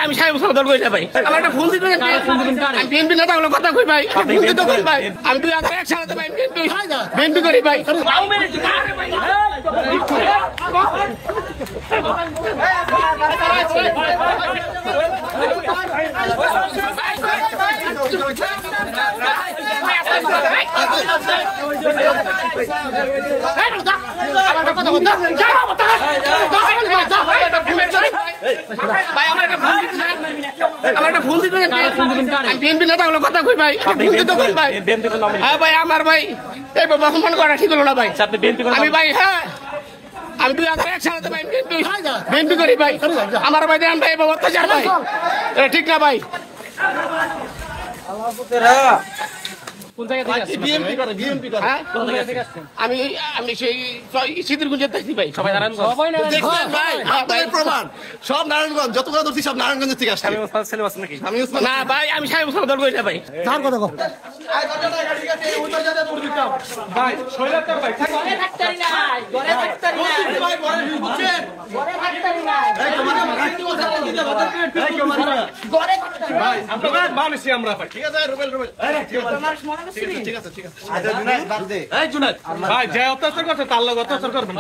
আমি সাহেব সদর কই না ভাই আমার একটা ফোন দিতে আমি বিএনপি নেতা হলো কথা কই ভাই ফোন দিতে কই ভাই আমি তুই আগে এক সালাতে ভাই বিএনপি করি ভাই বিএনপি নেতা হলো কথা কই ভাই হ্যাঁ ভাই আমার ভাই এই অপমান করা ঠিক হলো না ভাই আমি ভাই হ্যাঁ আমি তুই আগে এক সালাতে ভাই বিএনপি করি ভাই আমার ভাই দেন ভাই অত্যাচার ভাই এটা ঠিক না ভাই আমি সেই সিদ্ধিরগঞ্জে থাকি ভাই সবাই প্রমাণ সব নারায়ণগঞ্জ যতগুলো ধরছি সব নারায়ণগঞ্জের থেকে আসছে না ভাই আমি সাহেব সদর করি না ভাই তার কথা কও ভাই শৈলাতার ভাই ঘরে থাকতারি না ঘরে থাকতারি না ঘরে থাকতারি না এই তোমার রাখতে কথা দিতে বাজার করে ঘরে থাকতারি ভাই আমরা মানুষই আমরা ভাই ঠিক আছে রুবেল ঠিক আছে ঠিক আছে আচ্ছা জুনাইদ বাদ দে এই জুনাইদ ভাই যে অত্যাচার করছে তার লগে অত্যাচার করবেন